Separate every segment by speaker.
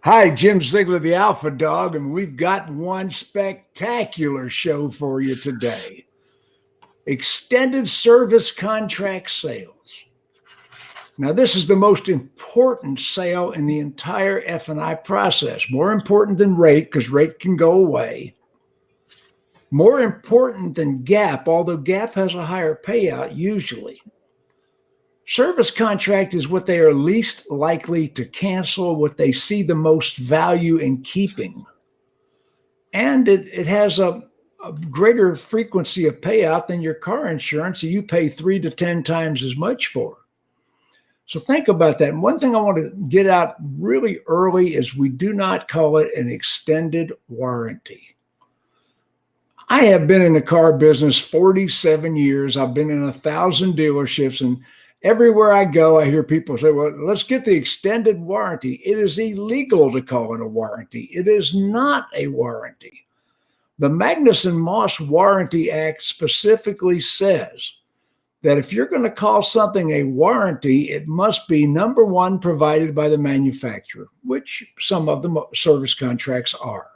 Speaker 1: Hi, Jim Ziegler, the Alpha Dog, and we've got one spectacular show for you today. Extended service contract sales. Now, this is the most important sale in the entire F&I process. More important than rate, because rate can go away. More important than gap, although gap has a higher payout usually. Service contract is what they are least likely to cancel, what they see the most value in keeping. And it has a greater frequency of payout than your car insurance, so you pay 3 to 10 times as much for. So think about that. And one thing I want to get out really early is we do not call it an extended warranty. I have been in the car business 47 years. I've been in 1,000 dealerships, and everywhere I go, I hear people say, well, let's get the extended warranty. It is illegal to call it a warranty. It is not a warranty. The Magnuson-Moss Warranty Act specifically says that if you're going to call something a warranty, it must be, number one, provided by the manufacturer, which some of the service contracts are.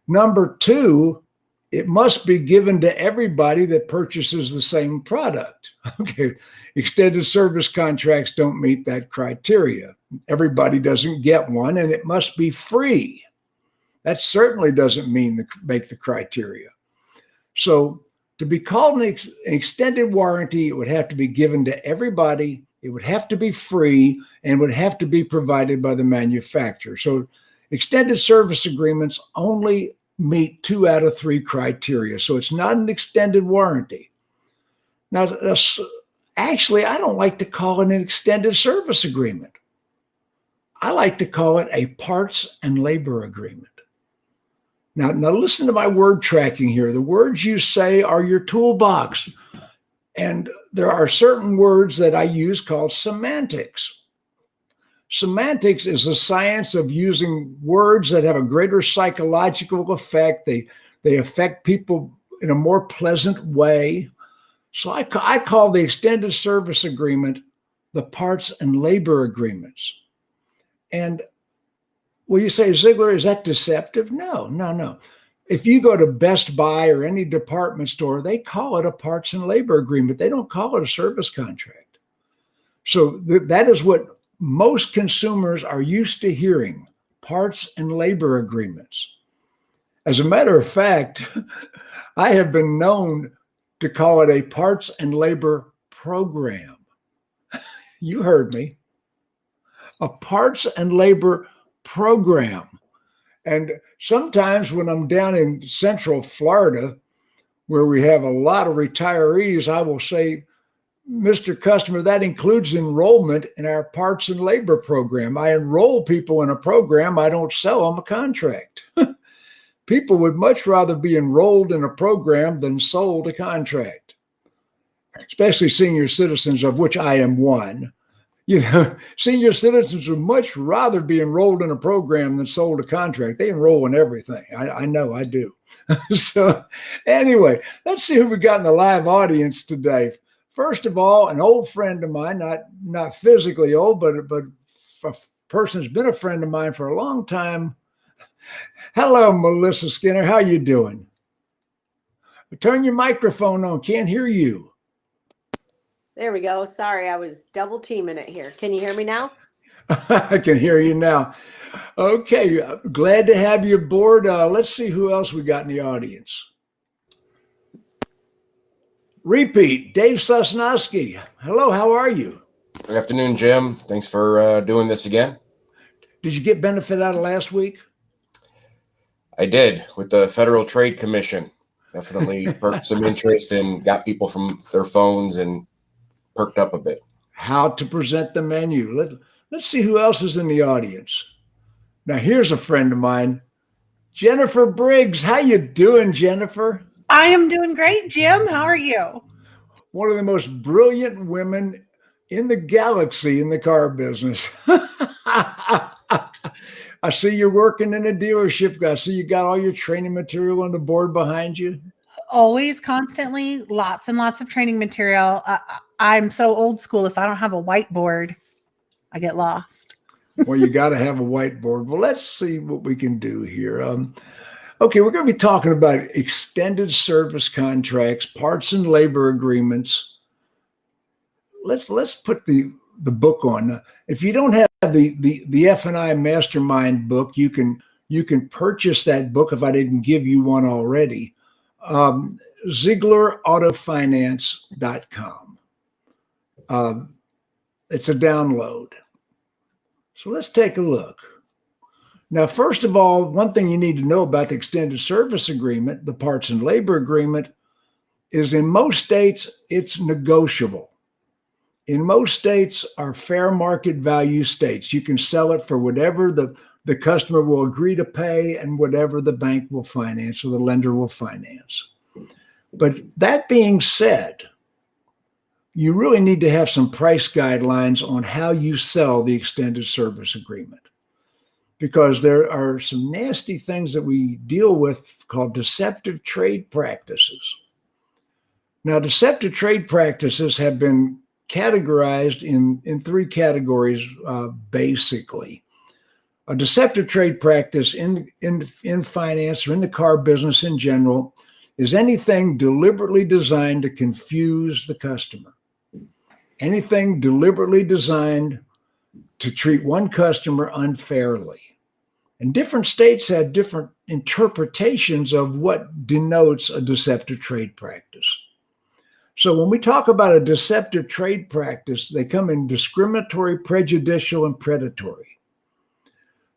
Speaker 1: Number two, it must be given to everybody that purchases the same product. Okay, extended service contracts don't meet that criteria. Everybody doesn't get one, and it must be free. That certainly doesn't make the criteria. So to be called an extended warranty, it would have to be given to everybody, it would have to be free, and would have to be provided by the manufacturer. So extended service agreements only meet 2 out of 3 criteria. So it's not an extended warranty. Now, actually, I don't like to call it an extended service agreement. I like to call it a parts and labor agreement. Now listen to my word tracking here. The words you say are your toolbox. And there are certain words that I use called semantics. Semantics is the science of using words that have a greater psychological effect. They affect people in a more pleasant way. So I call the extended service agreement the parts and labor agreements. And will you say, Ziegler, is that deceptive? No. If you go to Best Buy or any department store, they call it a parts and labor agreement. They don't call it a service contract. So that is what most consumers are used to hearing, parts and labor agreements. As a matter of fact, I have been known to call it a parts and labor program. You heard me. A parts and labor program. And sometimes when I'm down in Central Florida, where we have a lot of retirees, I will say, Mr. Customer, that includes enrollment in our parts and labor program. I enroll people in a program. I don't sell them a contract. People would much rather be enrolled in a program than sold a contract, especially senior citizens, of which I am one. You know, senior citizens would much rather be enrolled in a program than sold a contract. They enroll in everything. I know I do. So anyway, let's see who we got in the live audience today. First of all, an old friend of mine, not physically old, but a person who's been a friend of mine for a long time. Hello, Melissa Skinner. How you doing? Turn your microphone on. Can't hear you.
Speaker 2: There we go. Sorry, I was double teaming it here. Can you hear me now?
Speaker 1: I can hear you now. Okay, glad to have you aboard. Let's see who else we got in the audience. Repeat, Dave Sosnowski. Hello, how are you?
Speaker 3: Good afternoon, Jim. Thanks for doing this again.
Speaker 1: Did you get benefit out of last week?
Speaker 3: I did, with the Federal Trade Commission. Definitely perked some interest and got people from their phones and perked up a bit.
Speaker 1: How to present the menu. Let's see who else is in the audience. Now, here's a friend of mine, Jennifer Briggs. How you doing, Jennifer?
Speaker 4: I am doing great, Jim. How are you?
Speaker 1: One of the most brilliant women in the galaxy in the car business. I see you're working in a dealership. I see you got all your training material on the board behind you.
Speaker 4: Always, constantly, lots and lots of training material. I'm so old school. If I don't have a whiteboard, I get lost.
Speaker 1: Well, you got to have a whiteboard. Well, let's see what we can do here. Okay, we're going to be talking about extended service contracts, parts and labor agreements. Let's put the book on. If you don't have the F&I Mastermind book, you can purchase that book if I didn't give you one already. ZieglerAutofinance.com. It's a download. So let's take a look. Now, first of all, one thing you need to know about the extended service agreement, the parts and labor agreement, is in most states, it's negotiable. In most states are fair market value states. You can sell it for whatever the customer will agree to pay and whatever the bank will finance or the lender will finance. But that being said, you really need to have some price guidelines on how you sell the extended service agreement, because there are some nasty things that we deal with called deceptive trade practices. Now, deceptive trade practices have been categorized in three categories, basically. A deceptive trade practice in finance or in the car business in general is anything deliberately designed to confuse the customer. Anything deliberately designed to treat one customer unfairly. And different states have different interpretations of what denotes a deceptive trade practice. So when we talk about a deceptive trade practice, they come in discriminatory, prejudicial, and predatory.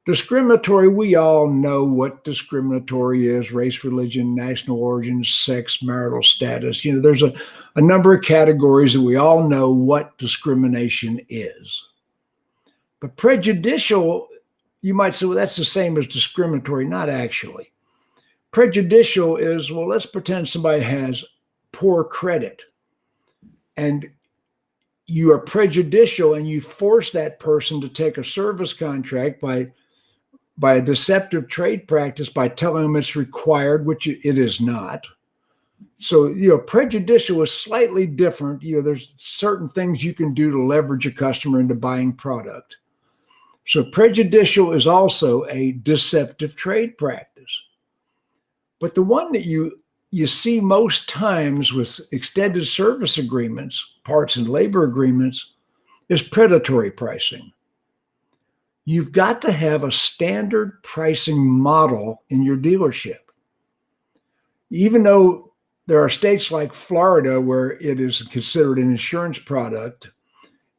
Speaker 1: Discriminatory, we all know what discriminatory is: race, religion, national origin, sex, marital status. You know, there's a number of categories that we all know what discrimination is. But prejudicial, you might say, well, that's the same as discriminatory. Not actually. Prejudicial is, well, let's pretend somebody has poor credit and you are prejudicial and you force that person to take a service contract by a deceptive trade practice by telling them it's required, which it is not. So, you know, prejudicial is slightly different. You know, there's certain things you can do to leverage a customer into buying product. So prejudicial is also a deceptive trade practice. But the one that you see most times with extended service agreements, parts and labor agreements, is predatory pricing. You've got to have a standard pricing model in your dealership. Even though there are states like Florida where it is considered an insurance product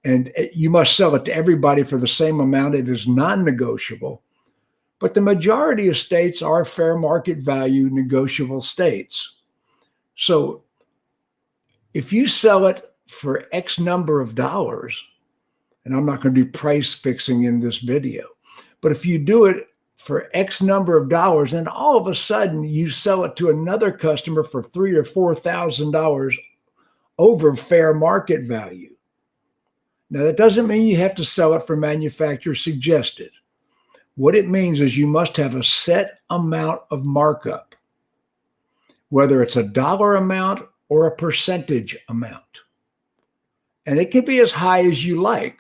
Speaker 1: and you must sell it to everybody for the same amount, it is non-negotiable. But the majority of states are fair market value negotiable states. So if you sell it for X number of dollars, and I'm not going to do price fixing in this video, but if you do it for X number of dollars, then all of a sudden you sell it to another customer for $3,000 or $4,000 over fair market value. Now, that doesn't mean you have to sell it for manufacturer suggested. What it means is you must have a set amount of markup, whether it's a dollar amount or a percentage amount. And it can be as high as you like,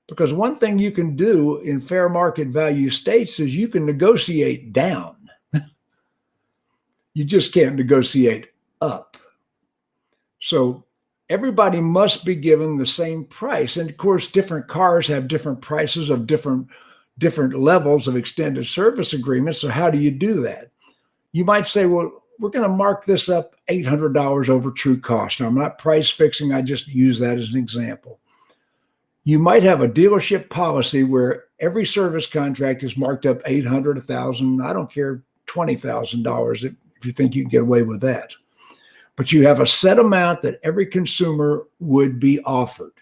Speaker 1: because one thing you can do in fair market value states is you can negotiate down. You just can't negotiate up. So everybody must be given the same price. And of course, different cars have different prices of different levels of extended service agreements. So how do you do that? You might say, well, we're going to mark this up $800 over true cost. Now, I'm not price fixing. I just use that as an example. You might have a dealership policy where every service contract is marked up $800, $1,000, I don't care, $20,000 if you think you can get away with that. But you have a set amount that every consumer would be offered,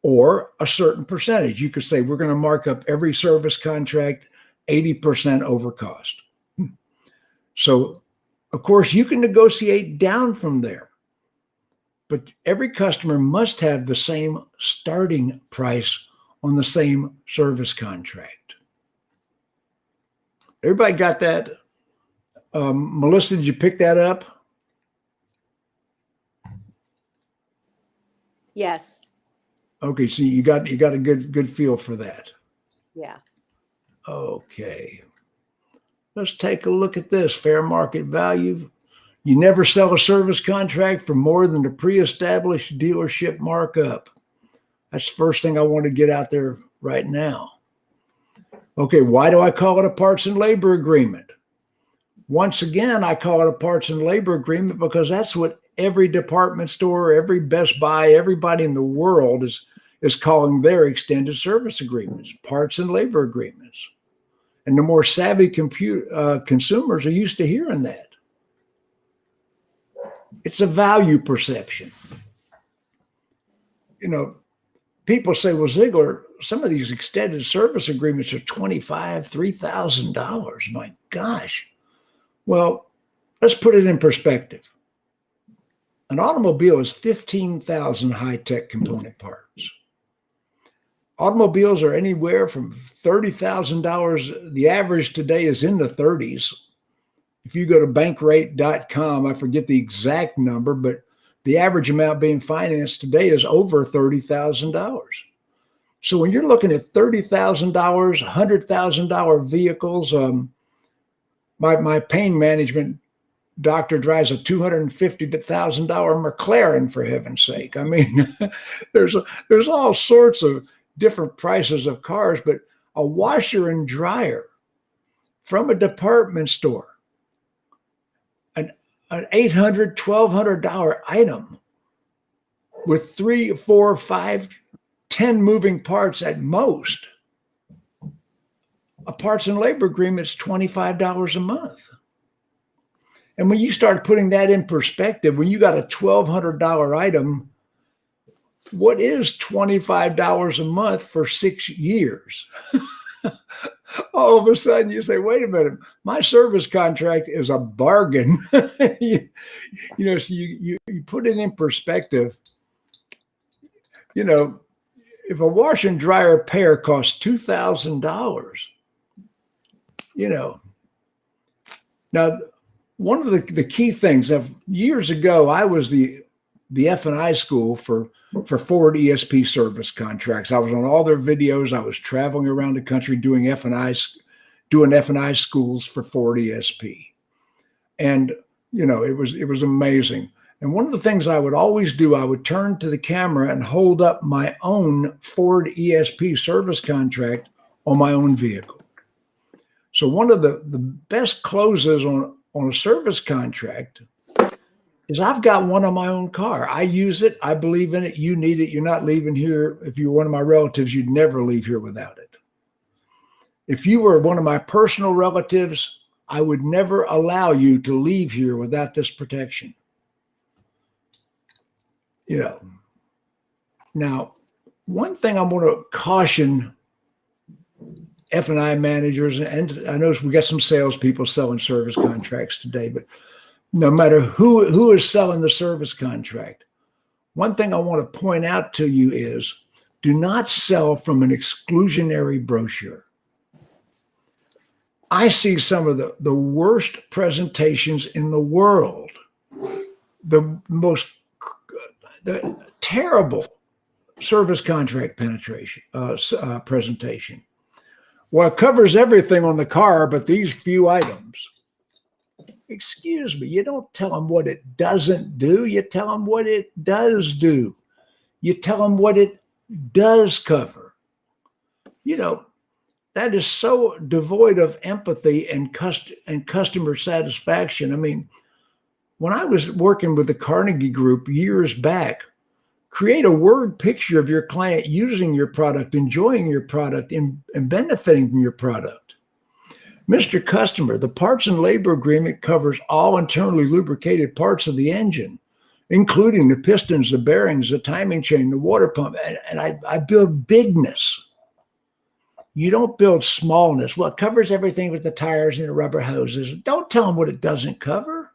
Speaker 1: or a certain percentage. You could say, we're going to mark up every service contract 80% over cost. So, of course, you can negotiate down from there, but every customer must have the same starting price on the same service contract. Everybody got that? Melissa, did you pick that up?
Speaker 2: Yes.
Speaker 1: Okay, so you got a good feel for that.
Speaker 2: Yeah.
Speaker 1: Okay. Let's take a look at this. Fair market value. You never sell a service contract for more than the pre-established dealership markup. That's the first thing I want to get out there right now. Okay, why do I call it a parts and labor agreement? Once again, I call it a parts and labor agreement because that's what every department store, every Best Buy, everybody in the world is calling their extended service agreements, parts and labor agreements. And the more savvy consumers are used to hearing that. It's a value perception. You know, people say, well, Ziegler, some of these extended service agreements are $2,500, $3,000. My gosh. Well, let's put it in perspective. An automobile is 15,000 high-tech component parts. Automobiles are anywhere from $30,000. The average today is in the 30s. If you go to bankrate.com, I forget the exact number, but the average amount being financed today is over $30,000. So when you're looking at $30,000, $100,000 vehicles, my pain management doctor drives a $250,000 McLaren, for heaven's sake. I mean, there's all sorts of different prices of cars, but a washer and dryer from a department store, an $800, $1,200 item with 3, 4, 5, 10 moving parts at most. A parts and labor agreement is $25 a month. And when you start putting that in perspective, when you got a $1,200 item, what is $25 a month for 6 years? All of a sudden you say, wait a minute, my service contract is a bargain. you know, so you put it in perspective. You know, if a wash and dryer pair costs $2,000, you know, now one of the key things of years ago, I was the F&I school for Ford ESP service contracts. I was on all their videos. I was traveling around the country doing F&I schools for Ford ESP. And, you know, it was amazing. And one of the things I would always do, I would turn to the camera and hold up my own Ford ESP service contract on my own vehicle. So one of the best closes on a service contract is I've got one on my own car. I use it. I believe in it. You need it. You're not leaving here. If you're one of my relatives, you'd never leave here without it. If you were one of my personal relatives, I would never allow you to leave here without this protection. You know, now, one thing I'm going to caution F&I managers, and I know we got some salespeople selling service contracts today, but no matter who is selling the service contract, one thing I want to point out to you is do not sell from an exclusionary brochure. I see some of the worst presentations in the world, the terrible service contract presentation. Well, it covers everything on the car, but these few items. Excuse me, you don't tell them what it doesn't do. You tell them what it does do. You tell them what it does cover. You know, that is so devoid of empathy and customer satisfaction. I mean, when I was working with the Carnegie Group years back, create a word picture of your client using your product, enjoying your product, and benefiting from your product. Mr. Customer, the parts and labor agreement covers all internally lubricated parts of the engine, including the pistons, the bearings, the timing chain, the water pump, and I build bigness. You don't build smallness. Well, it covers everything with the tires and the rubber hoses. Don't tell them what it doesn't cover.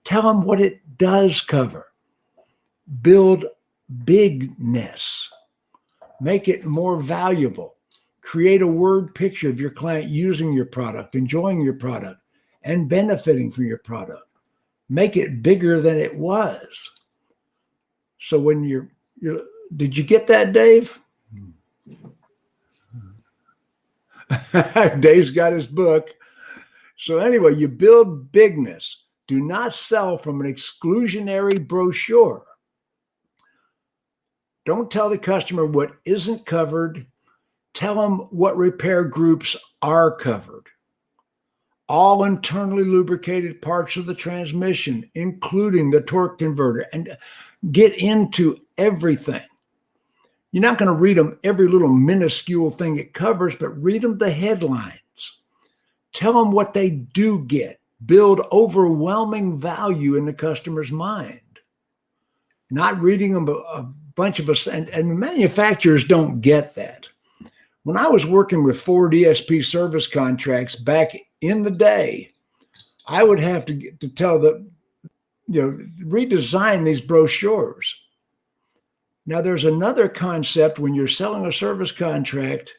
Speaker 1: Tell them what it does cover. Build bigness. Make it more valuable. Create a word picture of your client using your product, enjoying your product, and benefiting from your product. Make it bigger than it was. So when you're Did you get that, Dave? Dave's got his book. So anyway, you build bigness. Do not sell from an exclusionary brochure. Don't tell the customer what isn't covered. Tell them what repair groups are covered. All internally lubricated parts of the transmission, including the torque converter, and get into everything. You're not going to read them every little minuscule thing it covers, but read them the headlines. Tell them what they do get. Build overwhelming value in the customer's mind. Not reading them a bunch of us, and manufacturers don't get that. When I was working with Ford ESP service contracts back in the day, I would have to tell redesign these brochures. Now, there's another concept when you're selling a service contract.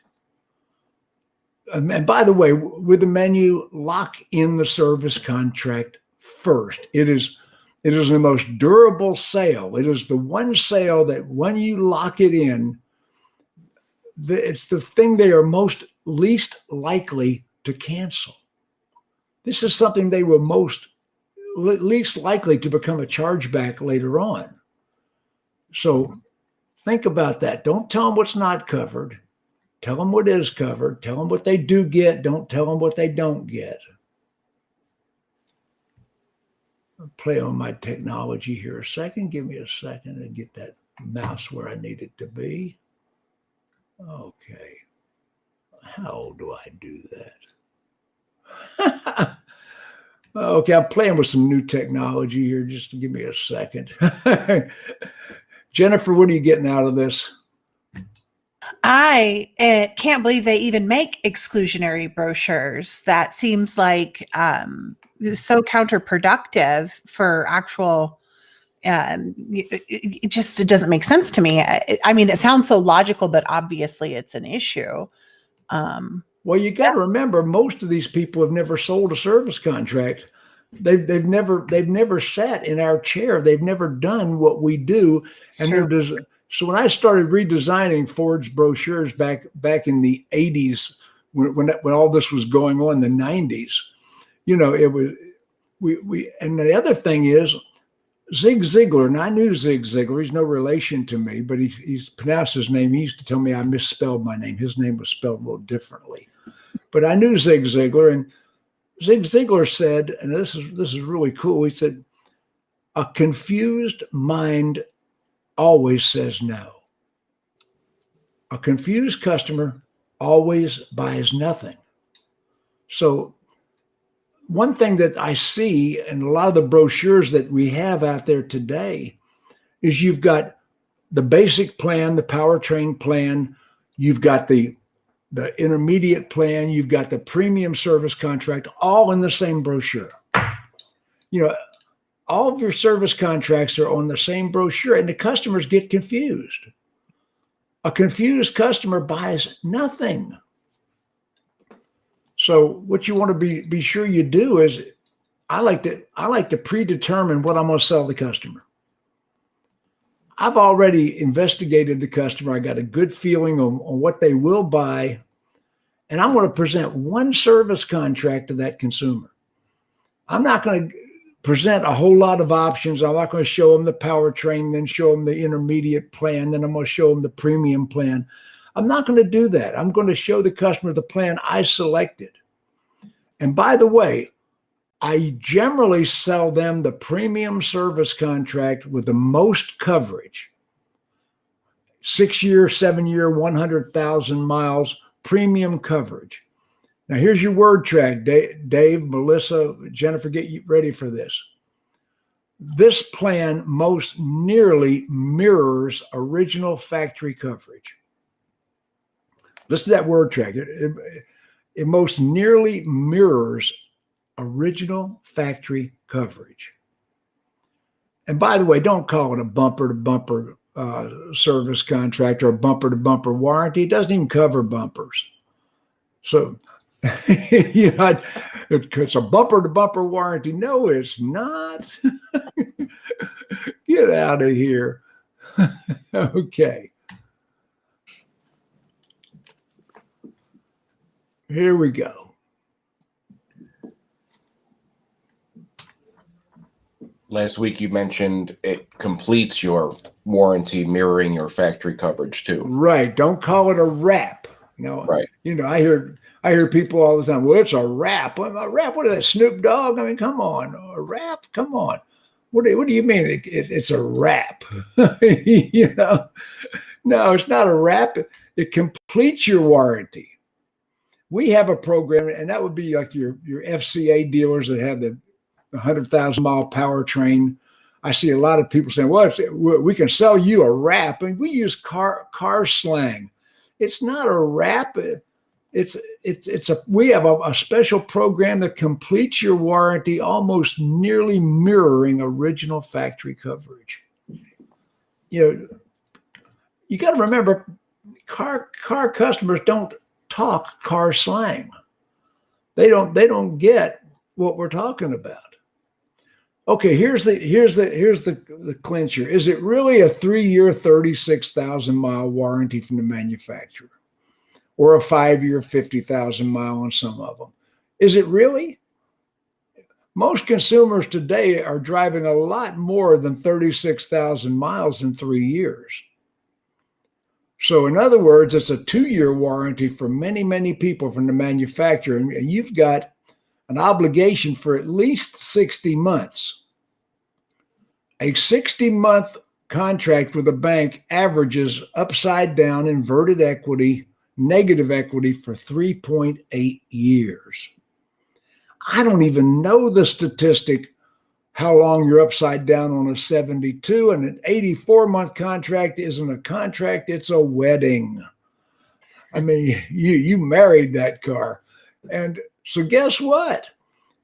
Speaker 1: And by the way, with the menu, lock in the service contract first. It is the most durable sale. It is the one sale that when you lock it in, it's the thing they are least likely to cancel. This is something they were least likely to become a chargeback later on. So think about that. Don't tell them what's not covered. Tell them what is covered. Tell them what they do get. Don't tell them what they don't get. I'll play on my technology here a second. Give me a second to get that mouse where I need it to be. Okay. How do I do that? Okay, I'm playing with some new technology here. Just give me a second. Jennifer, what are you getting out of this?
Speaker 4: I can't believe they even make exclusionary brochures. That seems like so counterproductive for actual. It doesn't make sense to me. I mean, it sounds so logical, but obviously it's an issue.
Speaker 1: Well, you got to remember, most of these people have never sold a service contract. They've never sat in our chair. They've never done what we do. And so when I started redesigning Ford's brochures back in the 80s, when all this was going on in the 90s, it was we. And the other thing is, Zig Ziegler, and I knew Zig Ziegler. He's no relation to me, but he's pronounced his name. He used to tell me I misspelled my name. His name was spelled a little differently. But I knew Zig Ziegler, and Zig Ziegler said, and this is really cool. He said, "A confused mind always says no. A confused customer always buys nothing." So one thing that I see in a lot of the brochures that we have out there today is you've got the basic plan, the powertrain plan, you've got the intermediate plan, you've got the premium service contract, all in the same brochure. All of your service contracts are on the same brochure, and the customers get confused. A confused customer buys nothing. So what you want to be sure you do is, I like to predetermine what I'm going to sell the customer. I've already investigated the customer. I got a good feeling on what they will buy, and I'm going to present one service contract to that consumer. I'm not going to present a whole lot of options. I'm not going to show them the powertrain, then show them the intermediate plan, then I'm going to show them the premium plan. I'm not going to do that. I'm going to show the customer the plan I selected. And by the way, I generally sell them the premium service contract with the most coverage. 6-year, 7-year, 100,000 miles, premium coverage. Now here's your word track, Dave, Melissa, Jennifer, get you ready for this. This plan most nearly mirrors original factory coverage. Listen to that word track. It most nearly mirrors original factory coverage. And by the way, don't call it a bumper-to-bumper service contract or a bumper-to-bumper warranty. It doesn't even cover bumpers. So, it's a bumper-to-bumper warranty. No, it's not. Get out of here. Okay. Here we go.
Speaker 3: Last week you mentioned it completes your warranty, mirroring your factory coverage too.
Speaker 1: Right. Don't call it a wrap. No.
Speaker 3: Right.
Speaker 1: You know, I hear people all the time. Well, it's a wrap. A wrap? What is that? Snoop Dogg? I mean, come on. A wrap? Come on. What do you mean? It's a wrap? You know. No, it's not a wrap. It completes your warranty. We have a program, and that would be like your FCA dealers that have the 100,000-mile powertrain. I see a lot of people saying, well, we can sell you a wrap. And we use car slang. It's not a wrap. We have a special program that completes your warranty, almost nearly mirroring original factory coverage. You know, you got to remember, car customers don't talk car slang. They don't get what we're talking about. Okay, here's the clincher. Is it really a 3-year, 36,000-mile warranty from the manufacturer, or a 5-year, 50,000-mile on some of them? Is it really? Most consumers today are driving a lot more than 36,000 miles in 3 years. So in other words, it's a 2-year warranty for many, many people from the manufacturer, and you've got an obligation for at least 60 months. A 60-month contract with a bank averages upside down inverted equity, negative equity for 3.8 years. I don't even know the statistic how long you're upside down on a 72, and an 84-month contract isn't a contract, it's a wedding. I mean, you married that car. And so guess what?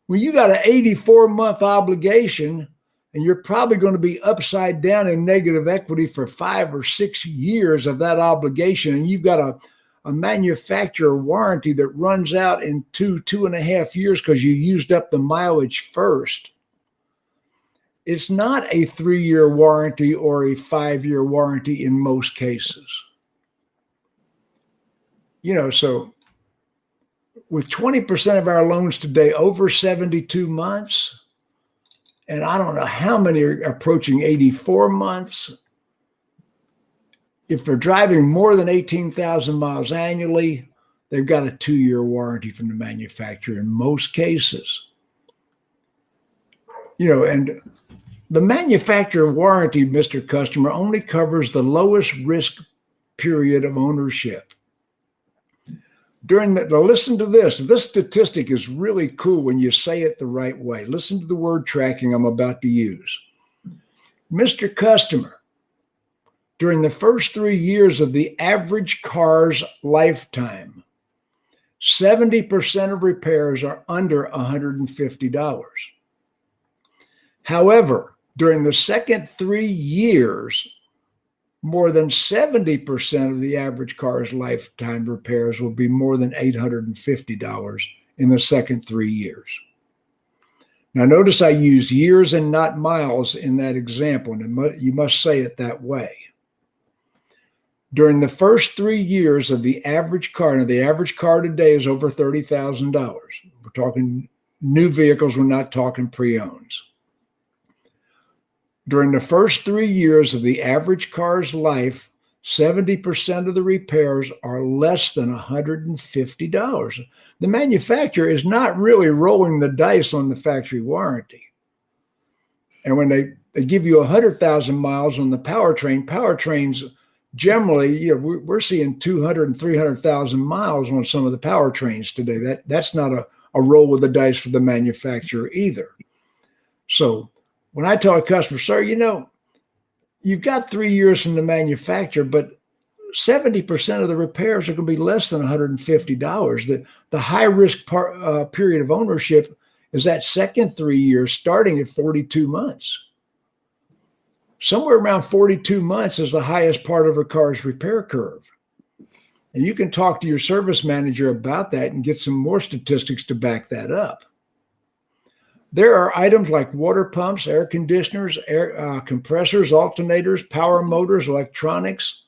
Speaker 1: Well, you got an 84-month obligation, and you're probably going to be upside down in negative equity for 5 or 6 years of that obligation. And you've got a manufacturer warranty that runs out in 2.5 years because you used up the mileage first. It's not a 3-year warranty or a 5-year warranty in most cases. You know, so with 20% of our loans today over 72 months, and I don't know how many are approaching 84 months, if they're driving more than 18,000 miles annually, they've got a 2-year warranty from the manufacturer in most cases. You know, and the manufacturer warranty, Mr. Customer, only covers the lowest risk period of ownership. Now listen to this. This statistic is really cool when you say it the right way. Listen to the word tracking I'm about to use. Mr. Customer, during the first 3 years of the average car's lifetime, 70% of repairs are under $150. However, during the second 3 years, more than 70% of the average car's lifetime repairs will be more than $850 in the second 3 years. Now, notice I used years and not miles in that example, and you must say it that way. During the first 3 years of the average car, now the average car today is over $30,000. We're talking new vehicles, we're not talking pre-owns. During the first 3 years of the average car's life, 70% of the repairs are less than $150. The manufacturer is not really rolling the dice on the factory warranty. And when they give you 100,000 miles on the powertrains generally, you know, we're seeing 200 and 300,000 miles on some of the powertrains today. That's not a roll of the dice for the manufacturer either. So when I tell a customer, sir, you know, you've got 3 years from the manufacturer, but 70% of the repairs are going to be less than $150. The high risk period of ownership is that second 3 years, starting at 42 months. Somewhere around 42 months is the highest part of a car's repair curve. And you can talk to your service manager about that and get some more statistics to back that up. There are items like water pumps, air conditioners, air compressors, alternators, power motors, electronics,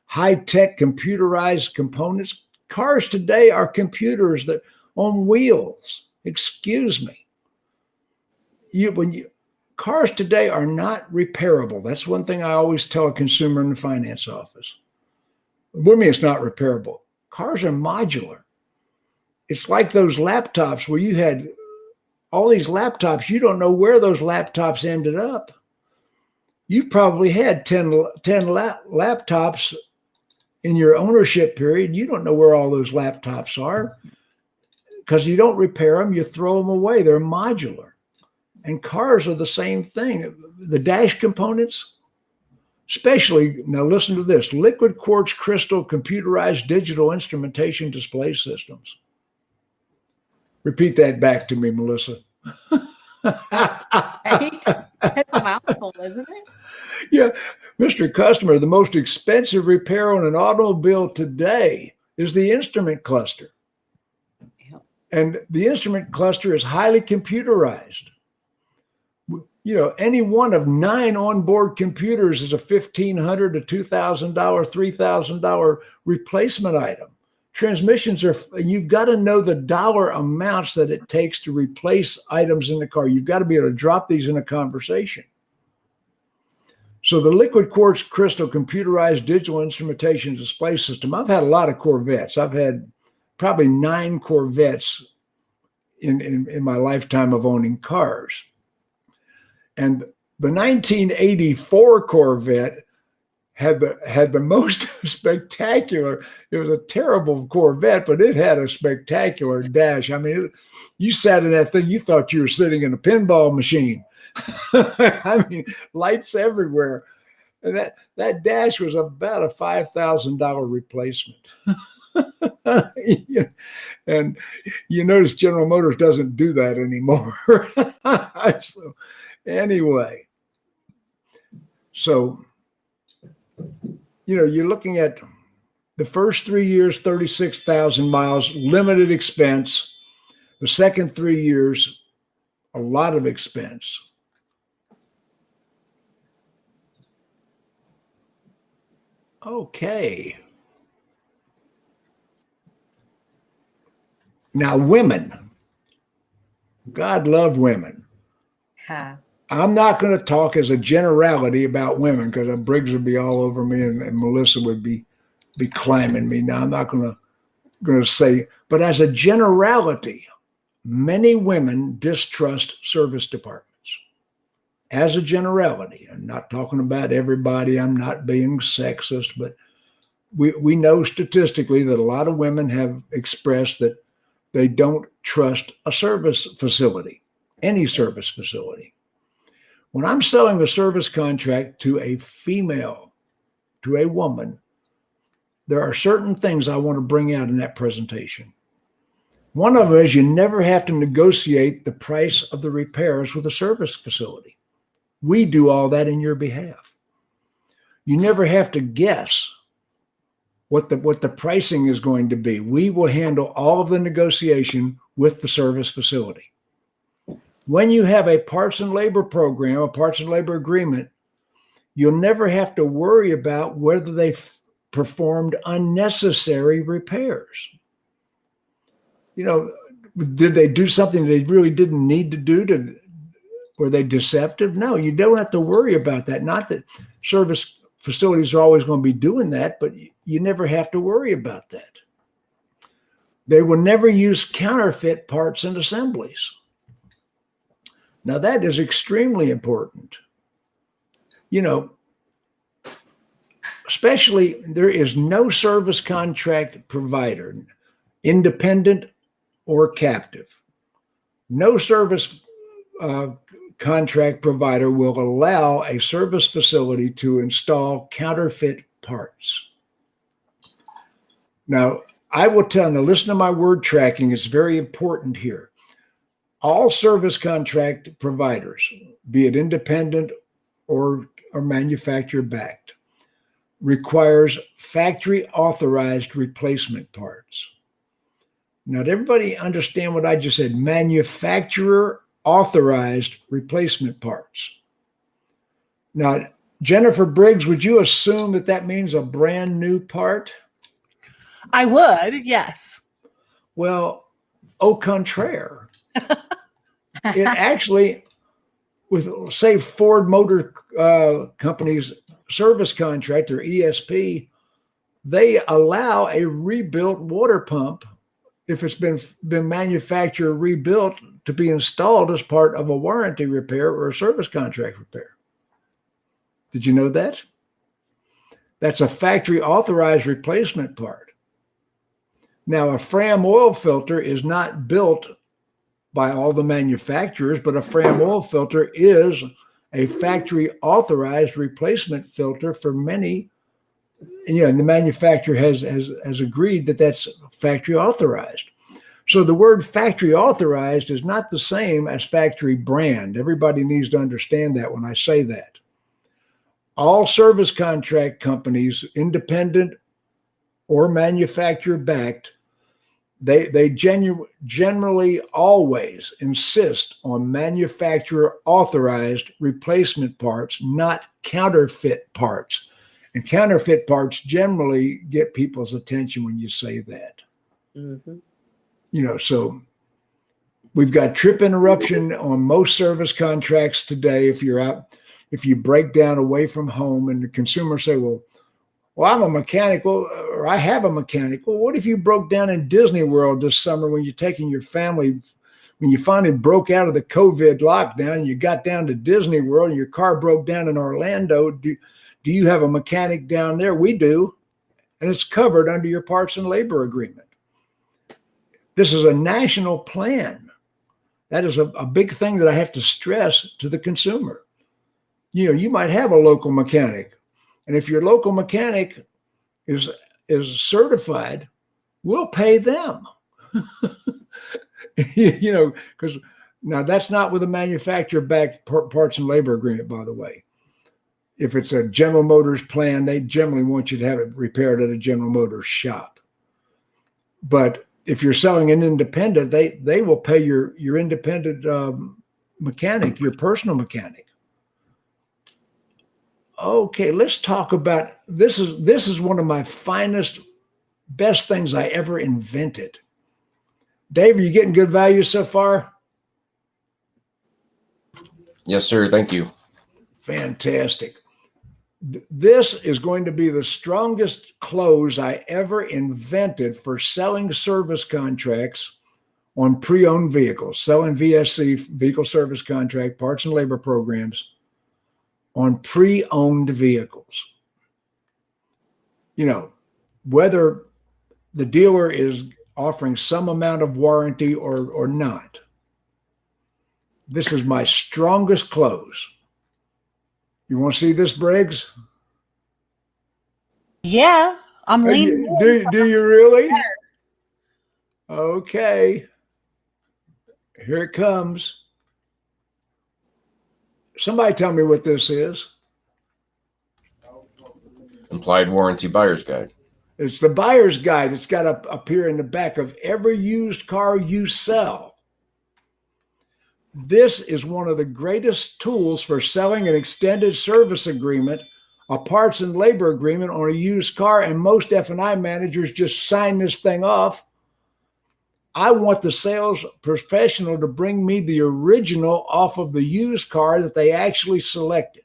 Speaker 1: high-tech computerized components. Cars today are computers that on wheels. Excuse me. Cars today are not repairable. That's one thing I always tell a consumer in the finance office. What do you mean it's not repairable? Cars are modular. It's like those laptops where you had all these laptops. You don't know where those laptops ended up. You've probably had 10 laptops in your ownership period. You don't know where all those laptops are because you don't repair them. You throw them away. They're modular. And cars are the same thing. The dash components, especially, now listen to this, liquid quartz crystal computerized digital instrumentation display systems. Repeat that back to me, Melissa.
Speaker 2: Right? That's a mouthful, isn't it?
Speaker 1: Yeah. Mr. Customer, the most expensive repair on an automobile today is the instrument cluster.
Speaker 2: Yep.
Speaker 1: And the instrument cluster is highly computerized. You know, any one of 9 onboard computers is a $1,500 to $2,000, $3,000 replacement item. Transmissions are, you've got to know the dollar amounts that it takes to replace items in the car. You've got to be able to drop these in a conversation. So the liquid quartz crystal computerized digital instrumentation display system, I've had a lot of Corvettes. I've had probably 9 Corvettes in my lifetime of owning cars. And the 1984 Corvette had the most spectacular. It was a terrible Corvette, but it had a spectacular dash. I mean, you sat in that thing, you thought you were sitting in a pinball machine. I mean, lights everywhere. And that dash was about a $5,000 replacement. And you notice General Motors doesn't do that anymore. So anyway, so, you know, you're looking at the first 3 years, 36,000 miles, limited expense. The second 3 years, a lot of expense. Okay. Now, women. God love women.
Speaker 2: Huh.
Speaker 1: I'm not going to talk as a generality about women because Briggs would be all over me and Melissa would be climbing me. Now, I'm not going to say, but as a generality, many women distrust service departments. As a generality, I'm not talking about everybody. I'm not being sexist, but we know statistically that a lot of women have expressed that they don't trust a service facility, any service facility. When I'm selling a service contract to a female, to a woman, there are certain things I want to bring out in that presentation. One of them is you never have to negotiate the price of the repairs with a service facility. We do all that in your behalf. You never have to guess what the pricing is going to be. We will handle all of the negotiation with the service facility. When you have a parts and labor program, a parts and labor agreement, you'll never have to worry about whether they've performed unnecessary repairs. You know, did they do something they really didn't need to do? Were they deceptive? No, you don't have to worry about that. Not that service facilities are always going to be doing that, but you never have to worry about that. They will never use counterfeit parts and assemblies. Now, that is extremely important. You know, especially there is no service contract provider, independent or captive. No service contract provider will allow a service facility to install counterfeit parts. Now, I will tell you, listen to my word tracking, it's very important here. All service contract providers, be it independent or manufacturer backed, requires factory authorized replacement parts. Now, did everybody understand what I just said? Manufacturer authorized replacement parts. Now, Jennifer Briggs, would you assume that that means a brand new part?
Speaker 4: I would, yes.
Speaker 1: Well, au contraire. It actually, with, say, Ford Motor Company's service contract, or ESP, they allow a rebuilt water pump, if it's been manufactured, rebuilt, to be installed as part of a warranty repair or a service contract repair. Did you know that? That's a factory authorized replacement part. Now, a Fram oil filter is not built by all the manufacturers, but a Fram oil filter is a factory authorized replacement filter for many. And the manufacturer has agreed that that's factory authorized. So the word factory authorized is not the same as factory brand. Everybody needs to understand that when I say that. All service contract companies, independent or manufacturer backed, they generally always insist on manufacturer authorized replacement parts, not counterfeit parts. And counterfeit parts generally get people's attention when you say that. Mm-hmm. So we've got trip interruption on most service contracts today. If you break down away from home, and the consumer say, well, I'm a mechanic, or I have a mechanic. Well, what if you broke down in Disney World this summer when you're taking your family, when you finally broke out of the COVID lockdown and you got down to Disney World and your car broke down in Orlando? Do you have a mechanic down there? We do. And it's covered under your parts and labor agreement. This is a national plan. That is a big thing that I have to stress to the consumer. You might have a local mechanic. And if your local mechanic is certified, we'll pay them. Because now that's not with a manufacturer-backed parts and labor agreement, by the way. If it's a General Motors plan, they generally want you to have it repaired at a General Motors shop. But if you're selling an independent, they will pay your independent mechanic, your personal mechanic. Okay, let's talk about this. This is one of my best things I ever invented. Dave, are you getting good value so far?
Speaker 3: Yes, sir. Thank you.
Speaker 1: Fantastic. This is going to be the strongest close I ever invented for selling service contracts on pre-owned vehicles, selling VSC, vehicle service contract, parts and labor programs on pre-owned vehicles. Whether the dealer is offering some amount of warranty or not. This is my strongest close. You want to see this, Briggs?
Speaker 4: Yeah, I'm leaning.
Speaker 1: Do you really? Okay. Here it comes. Somebody tell me what this is.
Speaker 3: Implied warranty buyer's guide.
Speaker 1: It's the buyer's guide. It's got to appear in the back of every used car you sell. This is one of the greatest tools for selling an extended service agreement, a parts and labor agreement on a used car, and most F&I managers just sign this thing off. I want the sales professional to bring me the original off of the used car that they actually selected.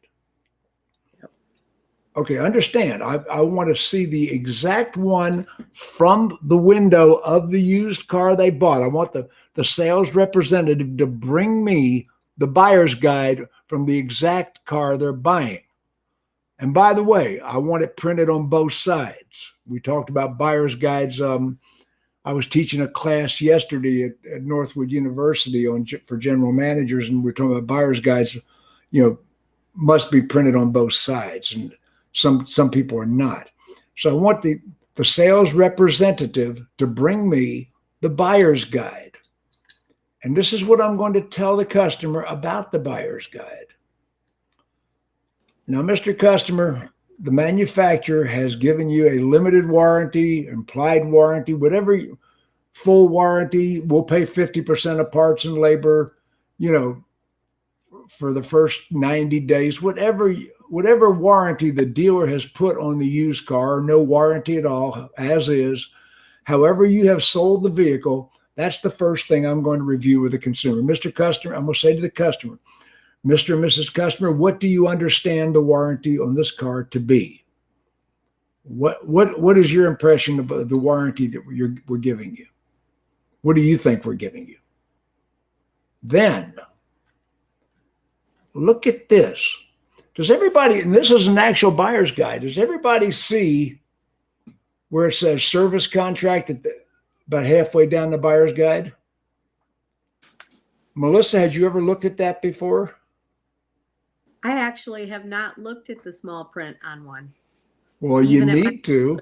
Speaker 1: Okay, understand. I want to see the exact one from the window of the used car they bought. I want the sales representative to bring me the buyer's guide from the exact car they're buying. And by the way, I want it printed on both sides. We talked about buyer's guides. I was teaching a class yesterday at Northwood University for general managers, and we're talking about buyer's guides, must be printed on both sides. And some people are not. So I want the sales representative to bring me the buyer's guide. And this is what I'm going to tell the customer about the buyer's guide. Now, Mr. Customer, the manufacturer has given you a limited warranty, implied warranty, whatever, full warranty. We'll pay 50% of parts and labor. you know, for the first 90 days, whatever warranty the dealer has put on the used car, no warranty at all, as is, however you have sold the vehicle, that's the first thing I'm going to review with the consumer. Mr. Customer, I'm going to say to the customer, Mr. and Mrs. Customer, what do you understand the warranty on this car to be? What is your impression of the warranty that we're giving you? What do you think we're giving you? Then look at this. Does everybody, and this is an actual buyer's guide, does everybody see where it says service contract about halfway down the buyer's guide? Melissa, had you ever looked at that before?
Speaker 2: I actually have not looked at the small print on one.
Speaker 1: Well, you need to,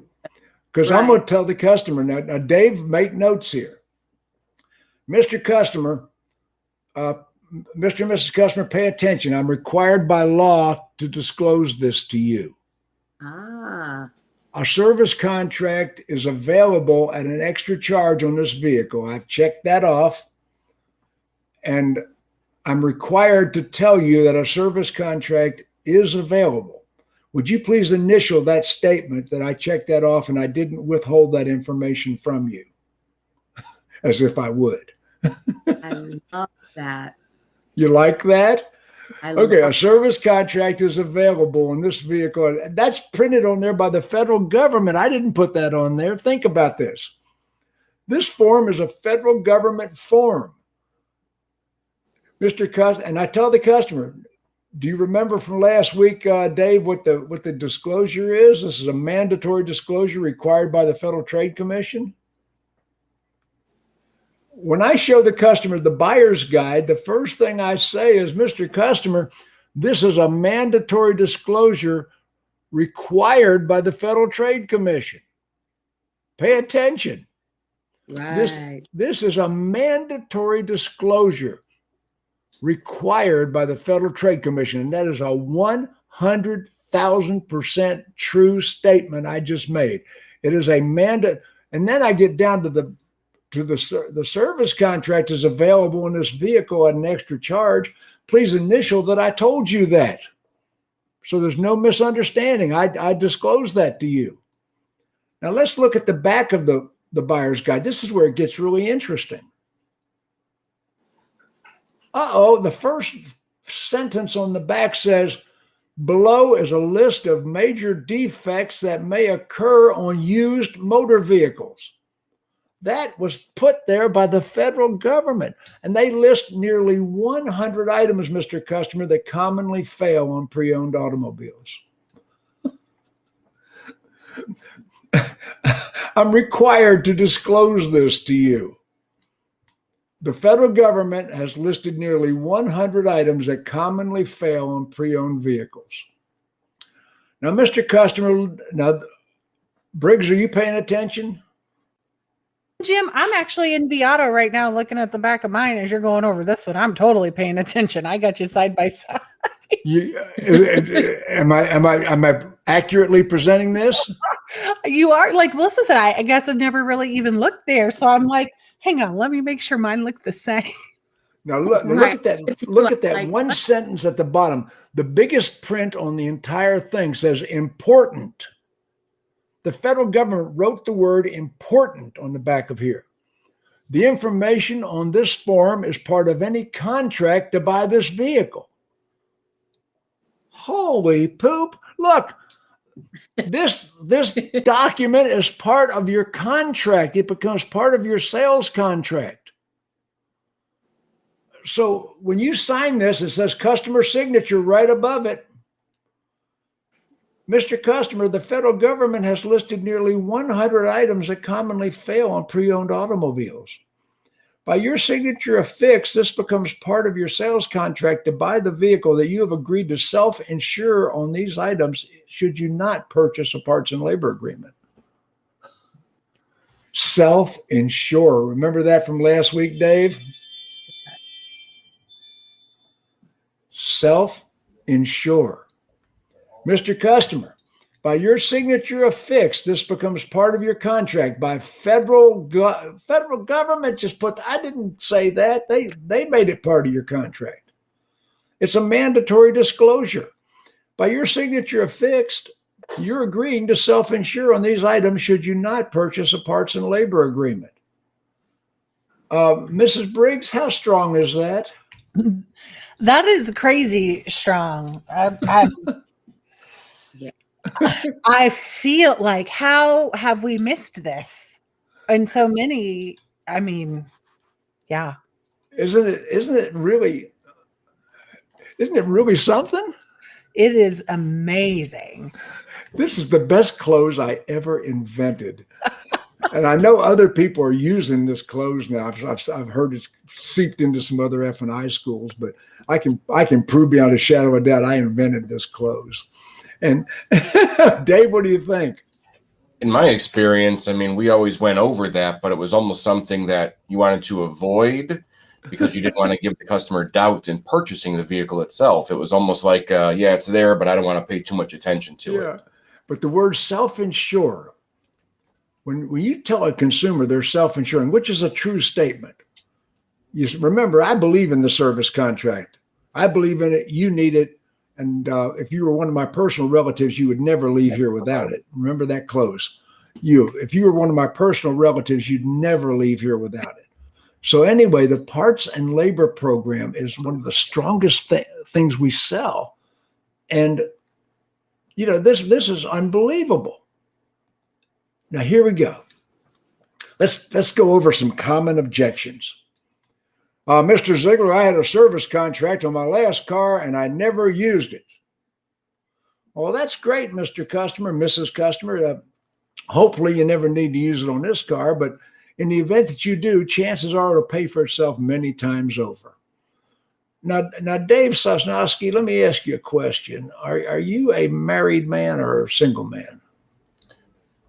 Speaker 1: because I'm going to tell the customer. Now, Dave, make notes here. Mr. Customer, Mr. and Mrs. Customer, pay attention. I'm required by law to disclose this to you.
Speaker 2: Ah.
Speaker 1: A service contract is available at an extra charge on this vehicle. I've checked that off. And I'm required to tell you that a service contract is available. Would you please initial that statement that I checked that off and I didn't withhold that information from you? As if I would.
Speaker 2: I love that.
Speaker 1: You like that? Okay, a
Speaker 2: love
Speaker 1: service contract is available in this vehicle. That's printed on there by the federal government. I didn't put that on there. Think about this. This form is a federal government form. Mr. Customer, and I tell the customer, do you remember from last week, Dave, what the disclosure is? This is a mandatory disclosure required by the Federal Trade Commission. When I show the customer the buyer's guide, the first thing I say is, Mr. Customer, this is a mandatory disclosure required by the Federal Trade Commission. Pay attention.
Speaker 2: Right.
Speaker 1: This is a mandatory disclosure required by the Federal Trade Commission. And that is a 100,000% true statement I just made. It is a mandate. And then I get down to the service contract is available in this vehicle at an extra charge. Please initial that I told you that. So there's no misunderstanding. I disclosed that to you. Now let's look at the back of the buyer's guide. This is where it gets really interesting. The first sentence on the back says, below is a list of major defects that may occur on used motor vehicles. That was put there by the federal government. And they list nearly 100 items, Mr. Customer, that commonly fail on pre-owned automobiles. I'm required to disclose this to you. The federal government has listed nearly 100 items that commonly fail on pre-owned vehicles. Now, Mr. Customer, Briggs, are you paying attention?
Speaker 4: Jim, I'm actually in Viato right now looking at the back of mine as you're going over this one. I'm totally paying attention. I got you side by side.
Speaker 1: Am I accurately presenting this?
Speaker 4: You are. Like Melissa said, I guess I've never really even looked there. So I'm like, hang on, let me make sure mine look the same.
Speaker 1: Now look at that. Look at that one sentence at the bottom. The biggest print on the entire thing says important. The federal government wrote the word important on the back of here. The information on this form is part of any contract to buy this vehicle. Holy poop. Look, this document is part of your contract. It becomes part of your sales contract. So when you sign this, it says customer signature right above it. Mr. Customer, the federal government has listed nearly 100 items that commonly fail on pre-owned automobiles. By your signature affixed, this becomes part of your sales contract to buy the vehicle that you have agreed to self-insure on these items should you not purchase a parts and labor agreement. Self-insure. Remember that from last week, Dave? Self-insure. Mr. Customer, By your signature affixed, this becomes part of your contract. By federal government just put, I didn't say that. They made it part of your contract. It's a mandatory disclosure. By your signature affixed, you're agreeing to self-insure on these items should you not purchase a parts and labor agreement. Mrs. Briggs, how strong is that?
Speaker 4: That is crazy strong. I feel like, how have we missed this? And so many, I mean, yeah.
Speaker 1: Isn't it really something?
Speaker 4: It is amazing.
Speaker 1: This is the best close I ever invented. And I know other people are using this close now. I've heard it's seeped into some other F&I schools, but I can prove beyond a shadow of a doubt I invented this close. And Dave, what do you think?
Speaker 3: In my experience, I mean, we always went over that, but it was almost something that you wanted to avoid because you didn't want to give the customer doubt in purchasing the vehicle itself. It was almost like, yeah, it's there, but I don't want to pay too much attention to it.
Speaker 1: But the word self-insure, when you tell a consumer they're self-insuring, which is a true statement, you remember, I believe in the service contract. I believe in it. You need it. And if you were one of my personal relatives, you would never leave here without it. Remember that close. If you were one of my personal relatives, you'd never leave here without it. So anyway, the parts and labor program is one of the strongest things we sell. And, you know, this is unbelievable. Now, here we go. Let's go over some common objections. Mr. Ziegler, I had a service contract on my last car and I never used it. Well, that's great, Mr. Customer, Mrs. Customer. Hopefully you never need to use it on this car, but in the event that you do, chances are it'll pay for itself many times over. Now, Dave Sosnowski, let me ask you a question. Are you a married man or a single man?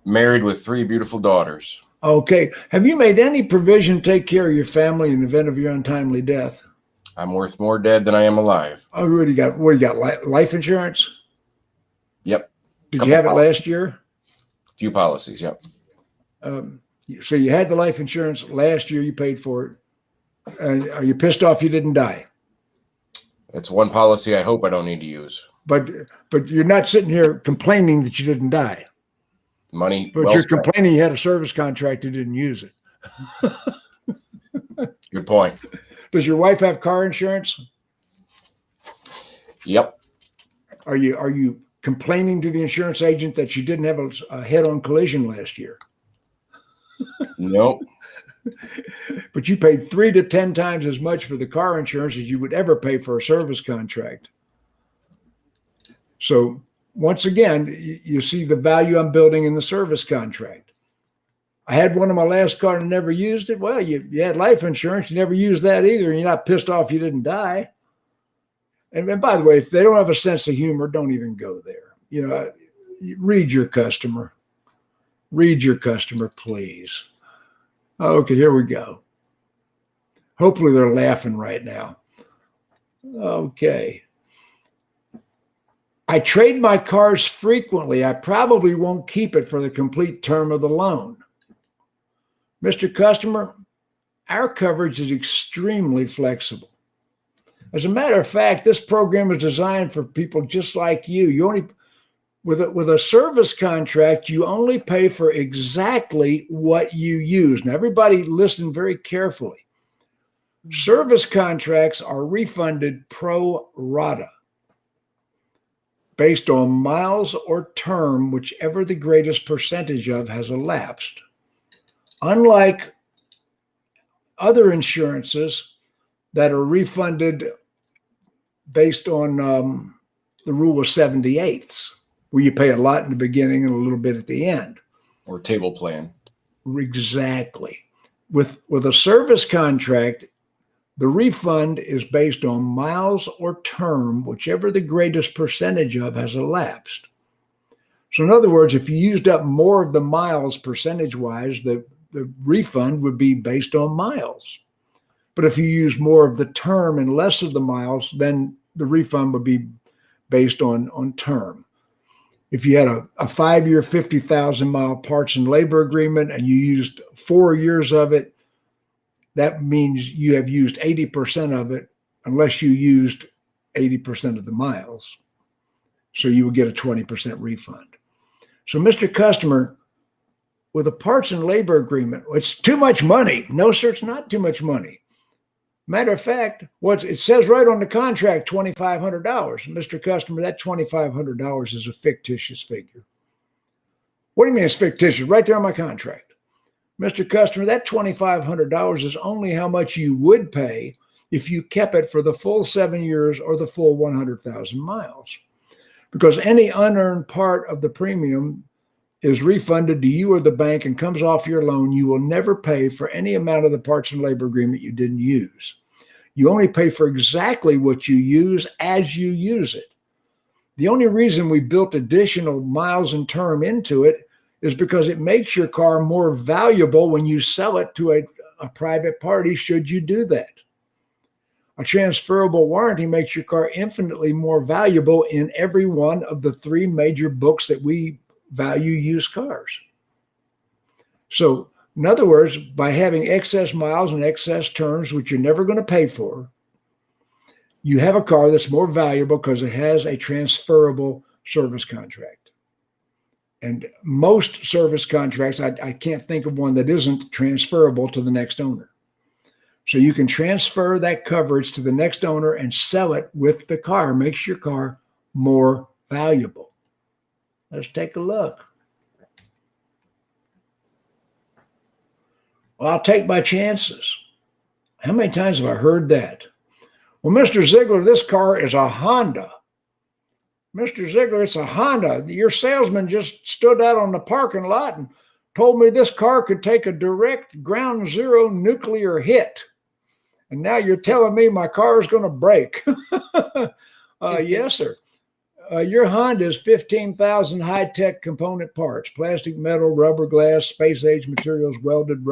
Speaker 3: Married with 3 beautiful daughters.
Speaker 1: Okay. Have you made any provision to take care of your family in the event of your untimely death?
Speaker 3: I'm worth more dead than I am alive.
Speaker 1: Oh, what do you got? Life insurance?
Speaker 3: Yep.
Speaker 1: Did you have it last year?
Speaker 3: Few policies, yep.
Speaker 1: So you had the life insurance last year, you paid for it. And are you pissed off you didn't die?
Speaker 3: It's one policy I hope I don't need to use.
Speaker 1: But you're not sitting here complaining that you didn't die.
Speaker 3: Money.
Speaker 1: But you're complaining you had a service contract and didn't use it.
Speaker 3: Good point.
Speaker 1: Does your wife have car insurance?
Speaker 3: Yep.
Speaker 1: Are you complaining to the insurance agent that you didn't have a head-on collision last year?
Speaker 3: Nope.
Speaker 1: But you paid 3 to 10 times as much for the car insurance as you would ever pay for a service contract. So once again, you see the value I'm building in the service contract. I had one on my last car and never used it. Well, you had life insurance. You never used that either. And you're not pissed off you didn't die. And by the way, if they don't have a sense of humor, don't even go there. You know, read your customer. Read your customer, please. Okay, here we go. Hopefully they're laughing right now. Okay. I trade my cars frequently. I probably won't keep it for the complete term of the loan. Mr. Customer, our coverage is extremely flexible. As a matter of fact, this program is designed for people just like you. You only, with a service contract, you only pay for exactly what you use. Now, everybody listen very carefully. Service contracts are refunded pro rata, based on miles or term, whichever the greatest percentage of has elapsed. Unlike other insurances that are refunded based on the rule of 78ths, where you pay a lot in the beginning and a little bit at the end.
Speaker 3: Or table plan.
Speaker 1: Exactly. With a service contract, the refund is based on miles or term, whichever the greatest percentage of has elapsed. So in other words, if you used up more of the miles percentage-wise, the refund would be based on miles. But if you use more of the term and less of the miles, then the refund would be based on term. If you had a 5-year, 50,000-mile parts and labor agreement and you used 4 years of it, that means you have used 80% of it unless you used 80% of the miles. So you would get a 20% refund. So, Mr. Customer, with a parts and labor agreement, it's too much money. No, sir, it's not too much money. Matter of fact, what it says right on the contract, $2,500. Mr. Customer, that $2,500 is a fictitious figure. What do you mean it's fictitious? Right there on my contract. Mr. Customer, that $2,500 is only how much you would pay if you kept it for the full 7 years or the full 100,000 miles. Because any unearned part of the premium is refunded to you or the bank and comes off your loan. You will never pay for any amount of the parts and labor agreement you didn't use. You only pay for exactly what you use as you use it. The only reason we built additional miles and term into it is because it makes your car more valuable when you sell it to a private party, should you do that. A transferable warranty makes your car infinitely more valuable in every one of the 3 major books that we value used cars. So, in other words, by having excess miles and excess terms, which you're never going to pay for, you have a car that's more valuable because it has a transferable service contract. And most service contracts, I can't think of one that isn't transferable to the next owner. So you can transfer that coverage to the next owner and sell it with the car. Makes your car more valuable. Let's take a look. Well, I'll take my chances. How many times have I heard that? Well, Mr. Ziegler, this car is a Honda. Mr. Ziegler, it's a Honda. Your salesman just stood out on the parking lot and told me this car could take a direct ground zero nuclear hit. And now you're telling me my car is going to break. Yes, sir. Your Honda is 15,000 high-tech component parts: plastic, metal, rubber, glass, space-age materials, welded,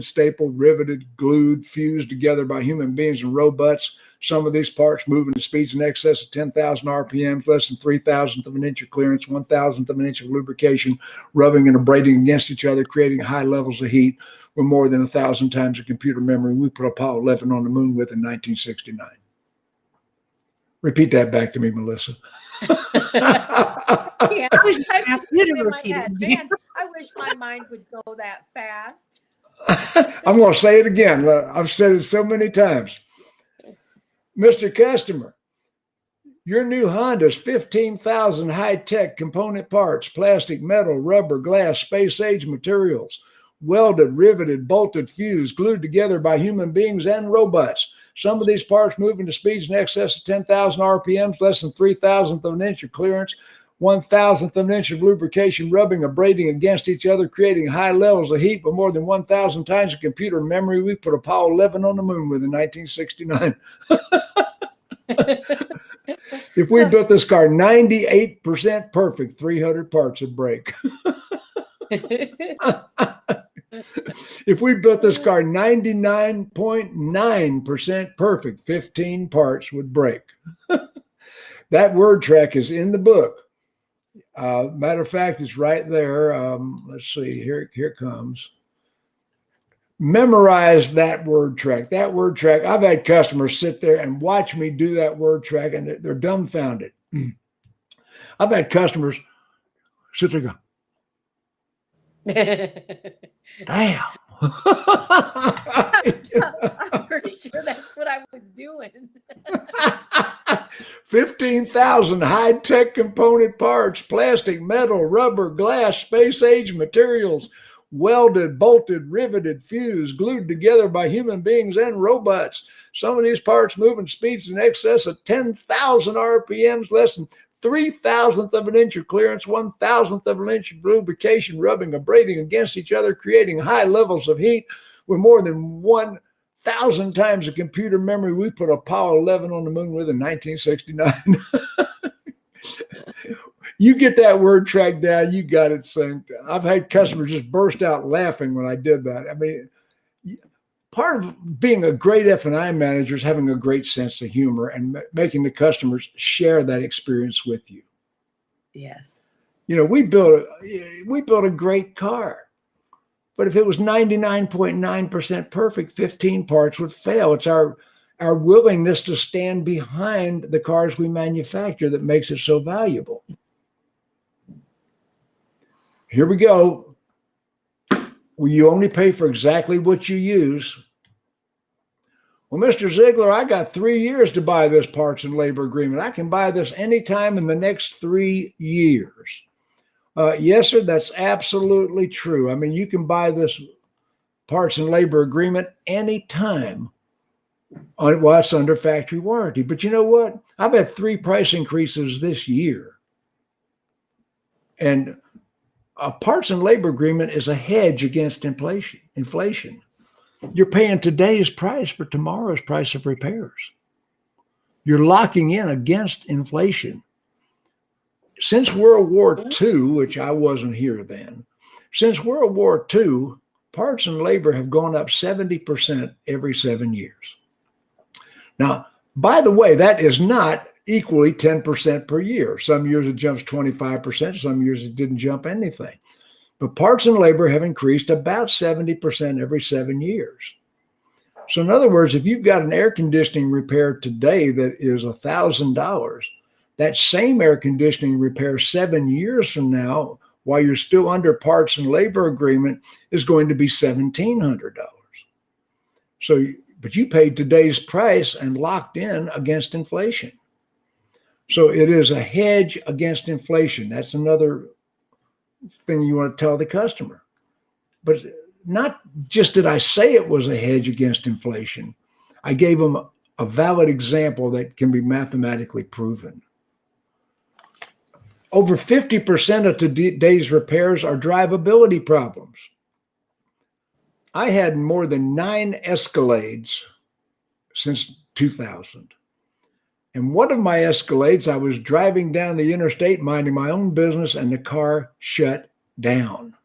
Speaker 1: stapled, riveted, glued, fused together by human beings and robots. Some of these parts moving at speeds in excess of 10,000 RPMs, less than 3,000th of an inch of clearance, 1,000th of an inch of lubrication, rubbing and abrading against each other, creating high levels of heat with more than 1,000 times the computer memory we put Apollo 11 on the moon with in 1969. Repeat that back to me, Melissa.
Speaker 2: Yeah,
Speaker 4: I wish I
Speaker 2: I
Speaker 4: could
Speaker 2: was
Speaker 4: you to
Speaker 2: in my
Speaker 4: repeat
Speaker 2: head,
Speaker 4: it.
Speaker 2: man, I wish my mind would go that fast.
Speaker 1: I'm going to say it again. I've said it so many times. Mr. Customer, your new Honda is 15,000 high-tech component parts: plastic, metal, rubber, glass, space-age materials, welded, riveted, bolted, fused, glued together by human beings and robots. Some of these parts moving to speeds in excess of 10,000 RPMs, less than 3,000th of an inch of clearance, 1,000th of an inch of lubrication, rubbing, abrading against each other, creating high levels of heat with more than 1,000 times the computer memory we put Apollo 11 on the moon with in 1969. If we built this car 98% perfect, 300 parts would break. If we built this car 99.9% perfect, 15 parts would break. That word track is in the book. Matter of fact, it's right there. Let's see, here it comes. Memorize that word track. That word track, I've had customers sit there and watch me do that word track, and they're dumbfounded. I've had customers sit there and go, damn.
Speaker 2: I'm pretty sure that's what I was doing.
Speaker 1: 15,000 high-tech component parts: plastic, metal, rubber, glass, space-age materials, welded, bolted, riveted, fused, glued together by human beings and robots. Some of these parts moving speeds in excess of 10,000 RPMs, less than 3,000th of an inch of clearance, 1,000th of an inch of lubrication, rubbing, abrading against each other, creating high levels of heat with more than 1,000 times the computer memory we put Apollo 11 on the moon with in 1969. You get that word track down, you got it synced. I've had customers just burst out laughing when I did that. I mean, part of being a great F&I manager is having a great sense of humor and making the customers share that experience with you.
Speaker 2: Yes.
Speaker 1: You know, we built a great car, but if it was 99.9% perfect, 15 parts would fail. It's our willingness to stand behind the cars we manufacture that makes it so valuable. Here we go. Will you only pay for exactly what you use? Well, Mr. Ziegler, I got 3 years to buy this parts and labor agreement. I can buy this anytime in the next 3 years. Yes, sir, that's absolutely true. I mean, you can buy this parts and labor agreement anytime while it's under factory warranty. But you know what? I've had 3 price increases this year. And a parts and labor agreement is a hedge against inflation. You're paying today's price for tomorrow's price of repairs. You're locking in against inflation. Since World War II, which I wasn't here then, since World War II, parts and labor have gone up 70% every 7 years. Now, by the way, that is not equally 10% per year. Some years it jumps 25%, some years it didn't jump anything. But parts and labor have increased about 70% every 7 years. So in other words, if you've got an air conditioning repair today that is $1,000, that same air conditioning repair 7 years from now, while you're still under parts and labor agreement, is going to be $1,700. So, but you paid today's price and locked in against inflation. So it is a hedge against inflation. That's another thing you want to tell the customer. But not just did I say it was a hedge against inflation, I gave them a valid example that can be mathematically proven. Over 50% of today's repairs are drivability problems. I had more than 9 Escalades since 2000. And one of my Escalades, I was driving down the interstate minding my own business and the car shut down.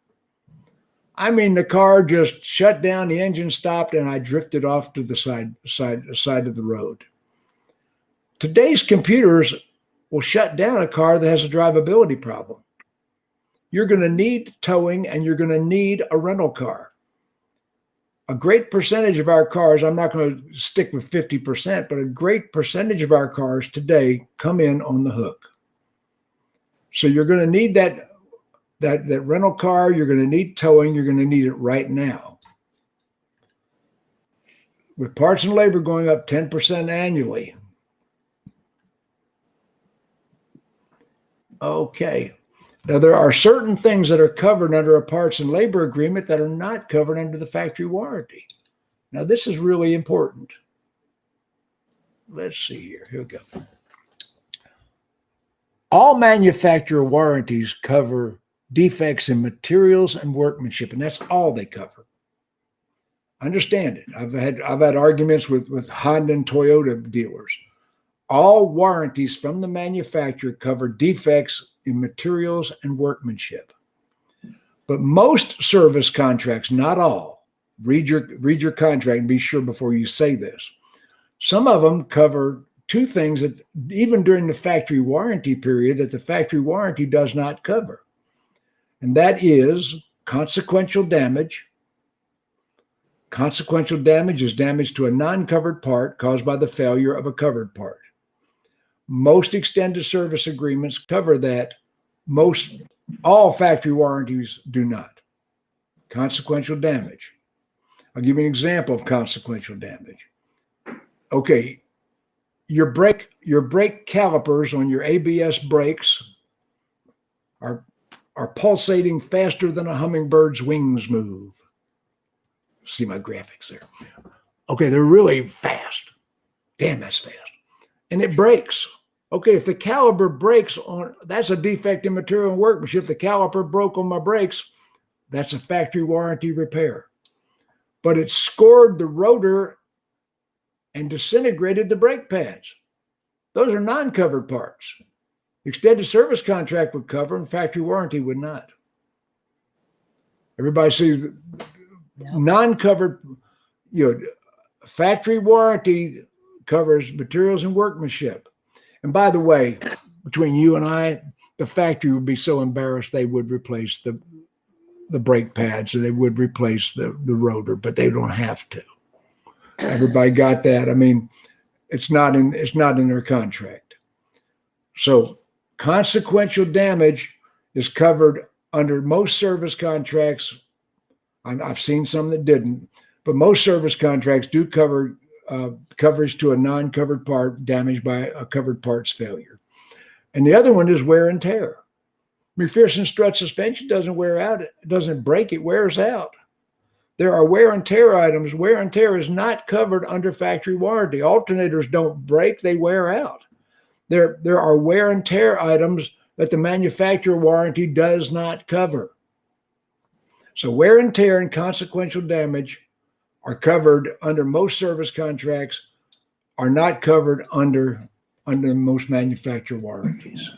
Speaker 1: I mean, the car just shut down, the engine stopped, and I drifted off to the side of the road. Today's computers will shut down a car that has a drivability problem. You're going to need towing and you're going to need a rental car. A great percentage of our cars, I'm not going to stick with 50%, but a great percentage of our cars today come in on the hook. So you're going to need that rental car, you're going to need towing, you're going to need it right now. With parts and labor going up 10% annually. Okay. Now, there are certain things that are covered under a parts and labor agreement that are not covered under the factory warranty. Now, this is really important. Let's see here. Here we go. All manufacturer warranties cover defects in materials and workmanship, and that's all they cover. Understand it. I've had arguments with Honda and Toyota dealers. All warranties from the manufacturer cover defects in materials and workmanship. But most service contracts, not all, read your contract and be sure before you say this. Some of them cover 2 things that even during the factory warranty period that the factory warranty does not cover. And that is consequential damage. Consequential damage is damage to a non-covered part caused by the failure of a covered part. Most extended service agreements cover that. All factory warranties do not. Consequential damage. I'll give you an example of consequential damage. Okay, your brake calipers on your ABS brakes are pulsating faster than a hummingbird's wings move. See my graphics there. Okay, they're really fast. Damn, that's fast. And it breaks. Okay, if the caliper breaks that's a defect in material and workmanship. If the caliper broke on my brakes, that's a factory warranty repair. But it scored the rotor and disintegrated the brake pads. Those are non-covered parts. Extended service contract would cover and factory warranty would not. Everybody sees non-covered, factory warranty covers materials and workmanship. And by the way, between you and I, the factory would be so embarrassed they would replace the brake pads, and they would replace the rotor, but they don't have to. Everybody got that. I mean, it's not in their contract. So consequential damage is covered under most service contracts. I've seen some that didn't, but most service contracts do cover coverage to a non-covered part damaged by a covered part's failure. And the other one is wear and tear. McPherson strut suspension doesn't wear out. It doesn't break. It wears out. There are wear and tear items. Wear and tear is not covered under factory warranty. Alternators don't break. They wear out. There are wear and tear items that the manufacturer warranty does not cover. So wear and tear and consequential damage are covered under most service contracts, are not covered under most manufacturer warranties.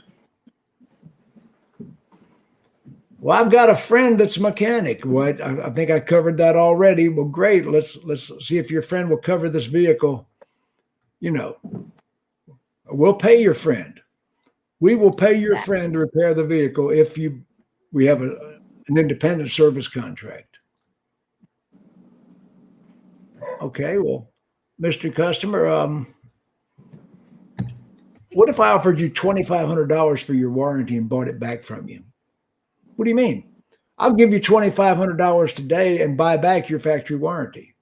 Speaker 1: Well, I've got a friend that's a mechanic. What? I think I covered that already. Well, great. Let's see if your friend will cover this vehicle. You know, we'll pay your friend. We will pay your friend to repair the vehicle if we have an independent service contract. Okay, well, Mr. Customer, what if I offered you $2,500 for your warranty and bought it back from you? What do you mean? I'll give you $2,500 today and buy back your factory warranty.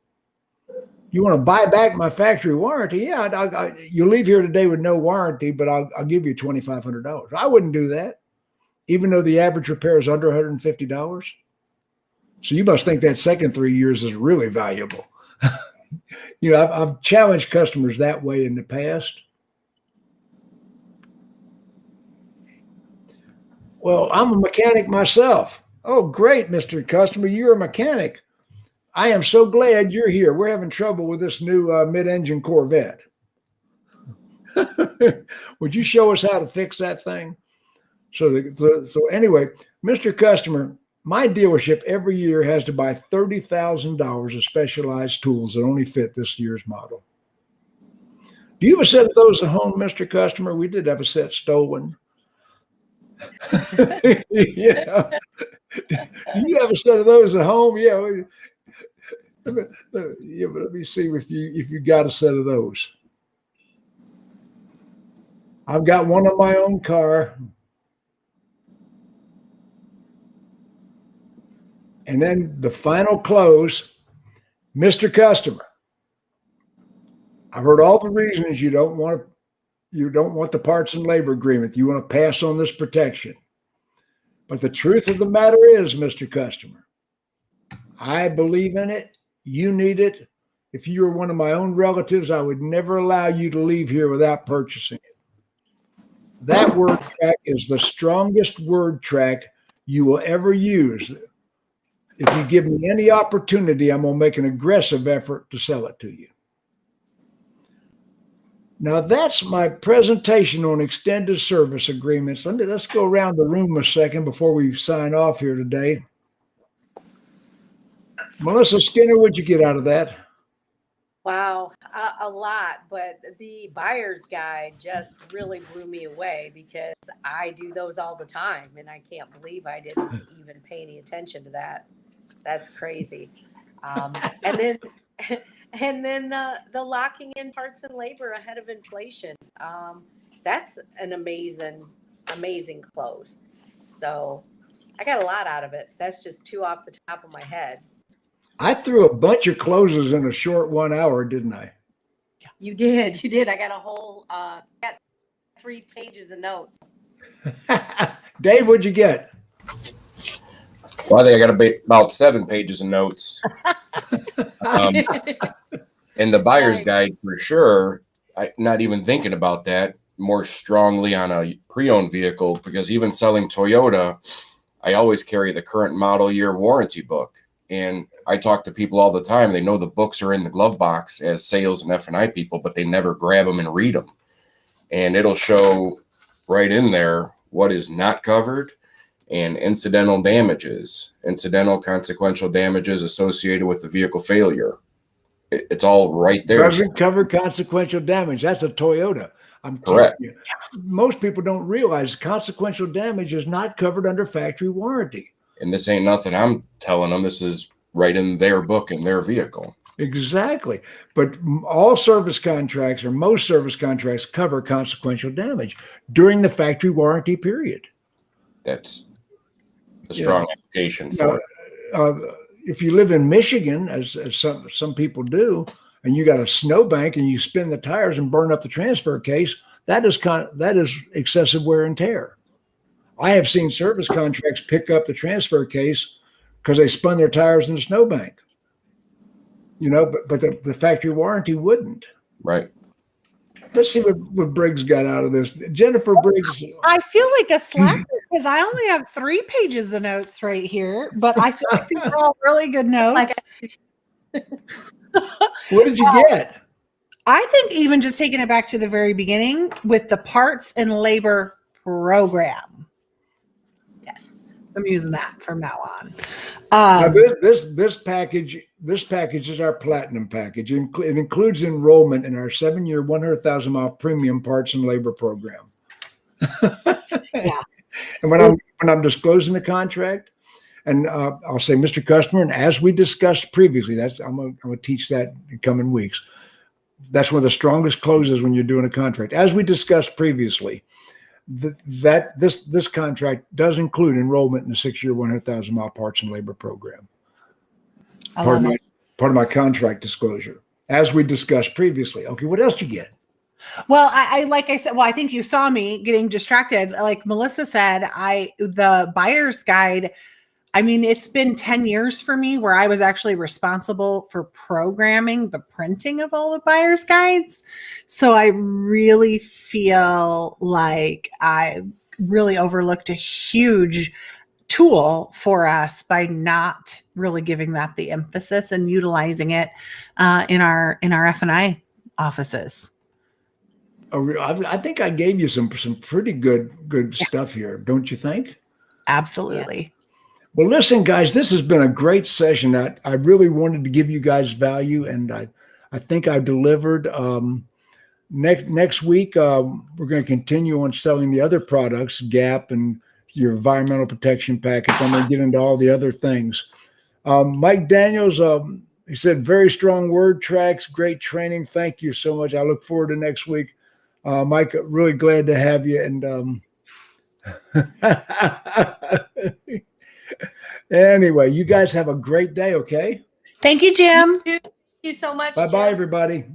Speaker 1: You want to buy back my factory warranty? Yeah, you leave here today with no warranty, but I'll give you $2,500. I wouldn't do that, even though the average repair is under $150. So you must think that second 3 years is really valuable. You know, I've challenged customers that way in the past. Well, I'm a mechanic myself. Oh, great, Mr. Customer, you're a mechanic. I am so glad you're here. We're having trouble with this new mid-engine Corvette. Would you show us how to fix that thing? So anyway, Mr. Customer, my dealership every year has to buy $30,000 of specialized tools that only fit this year's model. Do you have a set of those at home, Mr. Customer? We did have a set stolen. Yeah. Do you have a set of those at home? Yeah. But let me see if you got a set of those. I've got one on my own car. And then the final close, Mr. Customer, I've heard all the reasons you don't want the parts and labor agreement. You want to pass on this protection. But the truth of the matter is, Mr. Customer, I believe in it. You need it. If you were one of my own relatives, I would never allow you to leave here without purchasing it. That word track is the strongest word track you will ever use. If you give me any opportunity, I'm going to make an aggressive effort to sell it to you. Now, that's my presentation on extended service agreements. Let's go around the room a second before we sign off here today. Melissa Skinner, what'd you get out of that?
Speaker 2: Wow, a lot, but the buyer's guide just really blew me away because I do those all the time, and I can't believe I didn't even pay any attention to that. That's crazy. And then the locking in parts and labor ahead of inflation. That's an amazing close. So I got a lot out of it. That's just two off the top of my head.
Speaker 1: I threw a bunch of closes in a short 1 hour, didn't I?
Speaker 2: You did. I got a whole, got 3 pages of notes.
Speaker 1: Dave, what'd you get?
Speaker 3: Well, I think I got about 7 pages of notes. And the buyer's guide for sure. Not even thinking about that more strongly on a pre-owned vehicle, because even selling Toyota, I always carry the current model year warranty book. And I talk to people all the time. They know the books are in the glove box as sales and F&I people, but they never grab them and read them. And it'll show right in there what is not covered and incidental consequential damages associated with the vehicle failure. It's all right there.
Speaker 1: Doesn't cover consequential damage. That's a Toyota. I'm
Speaker 3: Correct.
Speaker 1: telling you, most people don't realize consequential damage is not covered under factory warranty.
Speaker 3: And this ain't nothing I'm telling them. This is right in their book, in their vehicle.
Speaker 1: Exactly. But all service contracts or most service contracts cover consequential damage during the factory warranty period.
Speaker 3: That's a strong application for it.
Speaker 1: If you live in Michigan, as some people do, and you got a snowbank and you spin the tires and burn up the transfer case, that is excessive wear and tear. I have seen service contracts pick up the transfer case because they spun their tires in the snowbank. But the factory warranty wouldn't.
Speaker 3: Right.
Speaker 1: Let's see what Briggs got out of this. Jennifer Briggs.
Speaker 4: I feel like a slacker because I only have 3 pages of notes right here, but I feel like these are all really good notes.
Speaker 1: What did you get?
Speaker 4: I think even just taking it back to the very beginning with the parts and labor program.
Speaker 2: Yes.
Speaker 4: I'm using that from now on.
Speaker 1: Now this package is our platinum package. It includes enrollment in our 7-year, 100,000-mile premium parts and labor program.
Speaker 4: Yeah.
Speaker 1: And when I'm disclosing the contract, and I'll say, Mr. Customer, and as we discussed previously, I'm going to teach that in coming weeks. That's one of the strongest closes when you're doing a contract. As we discussed previously, this contract does include enrollment in the 6-year, 100,000-mile parts and labor program. Part of my contract disclosure, as we discussed previously. Okay, what else you get?
Speaker 4: Well, I like I said, I think you saw me getting distracted. Like Melissa said, the buyer's guide. I mean, it's been 10 years for me where I was actually responsible for programming the printing of all the buyer's guides. So I really feel like I really overlooked a huge tool for us by not really giving that the emphasis and utilizing it in our F&I offices.
Speaker 1: I think I gave you some pretty good stuff here, don't you think?
Speaker 4: Absolutely.
Speaker 2: Yeah.
Speaker 1: Well, listen, guys, this has been a great session. I really wanted to give you guys value, and I think I've delivered. Next week, we're going to continue on selling the other products, GAP and your environmental protection package. I'm going to get into all the other things. Mike Daniels, he said, very strong word tracks, great training. Thank you so much. I look forward to next week. Mike, really glad to have you. And anyway, you guys have a great day, okay?
Speaker 4: Thank you, Jim.
Speaker 2: Thank you so much.
Speaker 1: Bye-bye, everybody.